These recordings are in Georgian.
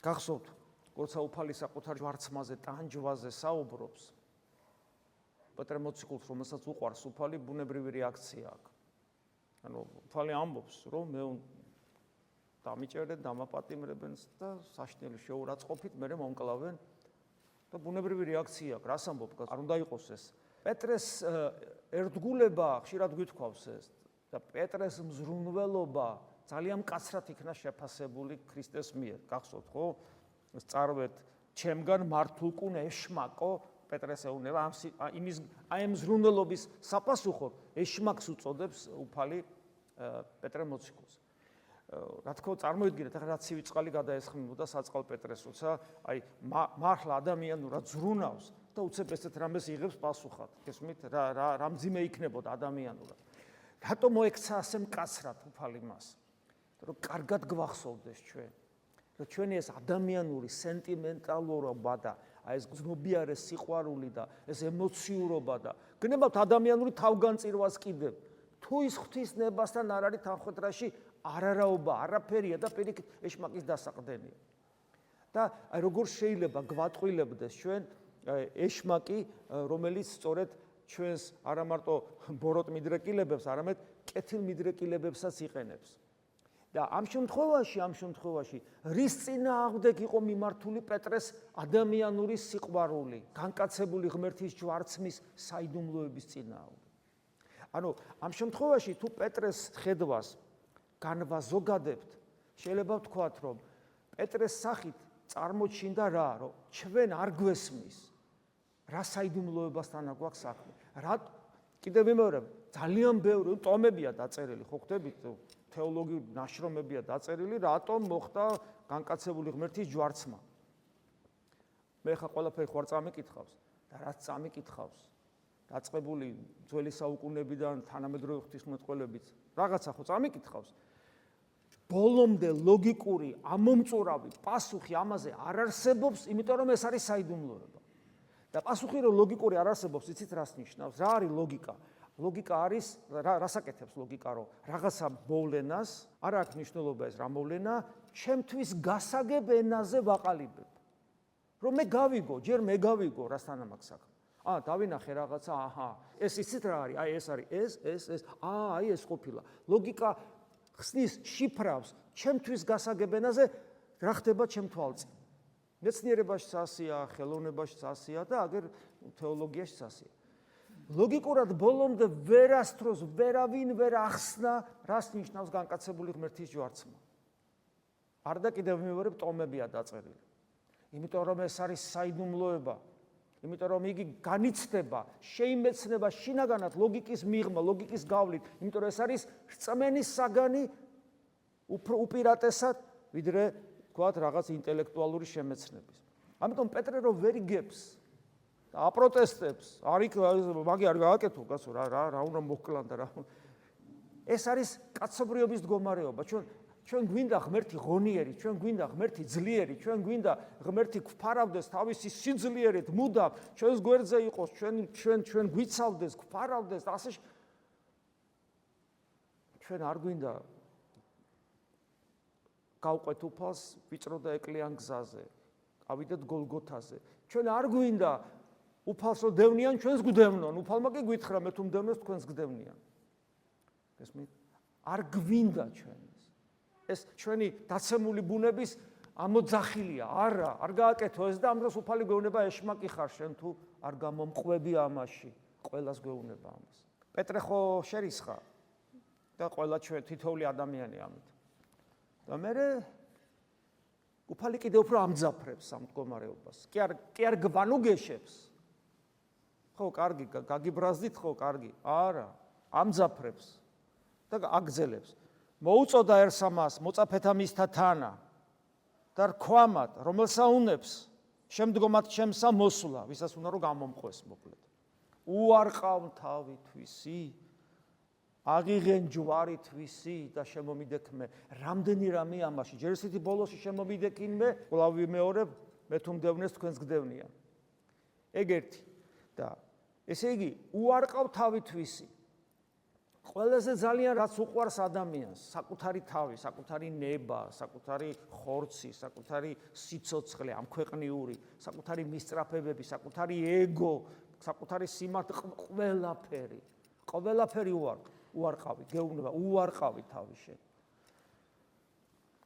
გახსოვთ, როცა უფალი საკუთარ ჯვარცმაზე, ტანჯვაზე საუბრობს, პეტრე მოციქულს, რომელსაც უყვარს უფალი, ბუნებრივი რეაქცია აქვს. ანუ უფალი ამბობს, რომ მე დამიჭერენ, დამაპატიმრებენ და საშნელი შეურაცხყოფით მე მომკლავენ და ბუნებრივი რეაქცია აქვს. რას ამბობ? არ უნდა იყოს ეს. პეტრეს ერთგულება ხშირად გვითქვავს ეს და პეტრეს მზრუნველობა ძალიან მკაცრად იქნა შეფასებული ქრისტეს მიერ. გახსოვთ, ხო? ეს წარვეთ ჩემგან მართულკუნ ეშმაკო პეტრეს ეუბნება ამ მზრუნველობის საფასუხოდ ეშმაკს უწოდებს უფალი პეტრე მოციქულს. რა თქმა უნდა, წარმოიდგინეთ, ახლა რაც ცივი წყალი გადაესხმებოდა საწყალ პეტრეს, როცა აი მართლა ადამიანურად ზრუნავს და უცებ ესეთ რამეს იღებს პასუხად. გესმით, რა მძიმე იქნებოდა ადამიანურად. რატომ მოექცა ასე მკაცრად უფალი მას? რომ კარგად გვახსოვდეს ჩვენ. რომ ჩვენი ეს ადამიანური სენტიმენტალურობა და ეს გზნობიარე სიყვარული და ეს ემოციურობა და გნებავთ ადამიანური თავგანწირვას კიდევ. თუ ის ღვთისნებასთან არ არის თანხმდრაში არარაობა, არაფერია და პირიქით ეშმაკის დასაყრდენია. და აი როგორ შეიძლება გვატყვილებდეს ჩვენ ეშმაკი, რომელიც სწორედ ჩვენს არა მარტო ბოროტ მიდრეკილებებს, არამედ კეთილ მიდრეკილებებსაც იყენებს. და ამ შემთხვევაში რის წინააღმდეგ იყო მიმართული პეტრეს ადამიანური სიყვარული, განკაცებული ღმერთის ჯვარცმის საიდუმლოების წინააღმდეგ. ანუ ამ შემთხვევაში თუ პეტრეს ხედვას განვაზოგადებთ, შეიძლება ვთქვათ, რომ პეტრეს სახით წარმოჩინდა რა, რომ ჩვენ არ გვესმის, რა საიდუმლოებასთან გვაქვს საქმე. კიდევ ვიმეორებ, ძალიან ბევრი ტომებია დაწერილი, ხო ხვდებით, თეოლოგიური ნაშრომებია დაწერილი, რატომ მოხდა განკაცებული ღმერთის ჯვარცმა. მე ხა ყველაფერი ხوار წამიკითხავს და რაც წამიკითხავს, დაწყებული ძველი საუკუნეებიდან თანამედროვე ღვთისმეტყველებით, რაღაცა ხო წამიკითხავს. ბოლომდე ლოგიკური, ამომწურავი პასუხი ამაზე არ არსებობს, იმიტომ რომ ეს არის საიდუმლოება. და პასუხი რომ ლოგიკური არ არსებობს, იცით რას ნიშნავს? რა არის ლოგიკა? ლოგიკა არის, რას აკეთებს ლოგიკა, რომ რაღაცა მოვლენას, არ აქვს მნიშვნელობა ეს რა მოვლენა, ჩემთვის გასაგებ ენაზე ვაყალიბებ. რომ მე გავიგო, ჯერ მე გავიგო, რასთან მაქვს საქმე. დავინახე რაღაცა, ეს იცით რა არის? აი ეს არის, ეს, აი ეს ყოფილა. ლოგიკა ხსნის შიფრავს ჩემთვის გასაგებ ენაზე, რა ხდება ჩემ თვალწინ. მეცნიერებაშიც ასია, ხელოვნებაშიც ასია და აგერ თეოლოგიაშიც ასია. ლოგიკურად ბოლომდე ვერასდროს ვერავინ ვერ ახსნა, რას ნიშნავს განკაცებული ღმერთის ჯვარცმა. არ და კიდევ ვიმეორებ, ტომებია დაწერილი. იმიტომ რომ ეს არის საიდუმლოება, იმიტომ რომ იგი განიცდება, შეიმეცნება შინაგანად ლოგიკის მიღმა, ლოგიკის გავლით, იმიტომ რომ ეს არის რწმენის საგანი უპირატესად, ვიდრე თქვათ რაღაც ინტელექტუალური შემეცნების. ამიტომ პეტრე რომ ვერ იგებს და აპროტესტებს, მაგი არ გააკეთო, კაცო, რა უნდა მოკლან და რა. ეს არის კაცობრიობის მდგომარეობა. ჩვენ გვინდა ღმერთი ღონიერი, ჩვენ გვინდა ღმერთი ძლიერი, ჩვენ გვინდა ღმერთი გვფარავდეს თავისი სიძლიერით, მუდამ ჩვენს გვერდზე იყოს, ჩვენ გვიცავდეს, გვფარავდეს და ასე ჩვენ არ გვინდა გავყვეთ უფალს ვიწრო და ეკლიან გზაზე, ავიდეთ გოლგოთაზე. ჩვენ არ გვინდა უფალს რომ დევნიან, ჩვენს გვდევნონ, უფალმა კი გითხრა, მე თუ მდევნოს თქვენს გდევნიან. გესმით? არ გვინდა ჩვენ ეს ჩვენი დაცემული ბუნების ამოძახილია, არ გააკეთო ეს და ამ დროს უფალი გვეუბნება, ეშმაკი ხარ შენ თუ არ გამომყვები ამაში, ყველას გვეუბნება ამას. პეტრე ხო შერისხა და ყველა ჩვენ თითოეული ადამიანი ამით. და მე უფალი კიდევ უფრო ამძაფრებს ამ მდგომარეობას. კი არ გვანუგეშებს. ხო, კარგი, გაგიბრაზდით ხო, კარგი. არა, ამძაფრებს და აგძელებს. მოუწოდა ერთს ამას, მოწაფეთა მისთა თანა და რქვამად, რომელსა უნებს, შემდგომად ჩემსა მოსვლა, ვისაც უნდა რომ გამომყვეს მოკლედ. უარყავ თავი თვისი, აღიღენ ჯვარი თვისი და შემომიდექმე. რამდენი რამე ამაში, ჯერ ისეთი ბოლოსი შემომიდექინმე, კვლავ ვიმეორებ, მე თუ მდევნეს თქვენს გდევნიან. ეგ ერთი და ესე იგი, უარყავ თავი თვისი. ყველაზე ძალიან რაც უყვარს ადამიანს, საკუთარი თავი, საკუთარი ნება, საკუთარი ხორცი, საკუთარი სიცოცხლე, ამქვეყნიური, საკუთარი მისწრაფებები, საკუთარი ეგო, საკუთარი სიმართლე, ყველაფერი უარყავი, გეუბნება, უარყავი თავი შენ.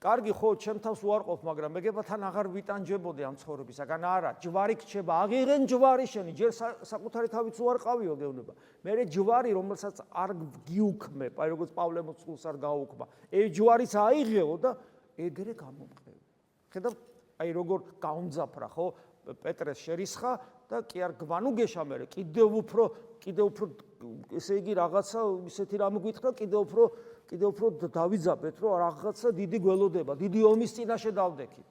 კარგი ხო, ჩემ თავს უარყოფ, მაგრამ მეგებათან აღარ ვიტანჯებოდი ამ ცხოვრებისაგან, არა, ჯვარი გრჩება, აღიღენ ჯვარი შენი, ჯერ საკუთარი თავიც უარყავიო გეუბნება. მე ჯვარი, რომელსაც არ გიუქმებ, აი როგორც პავლე მოციქულს არ გაუქმა, ჯვარიც აიღეო და ეგრე გამომყევი. ხედავ, აი როგორ გაუმძაფრა, ხო? პეტრეს შერისხა და კი არ გვანუგეშა მე, კიდევ უფრო ესე იგი რაღაცა ისეთი რამ გვითხრა, კიდევ უფრო დავიძაბეთ, რომ რაღაცა დიდი გველოდება, დიდი ომის წინაშე დავდექით.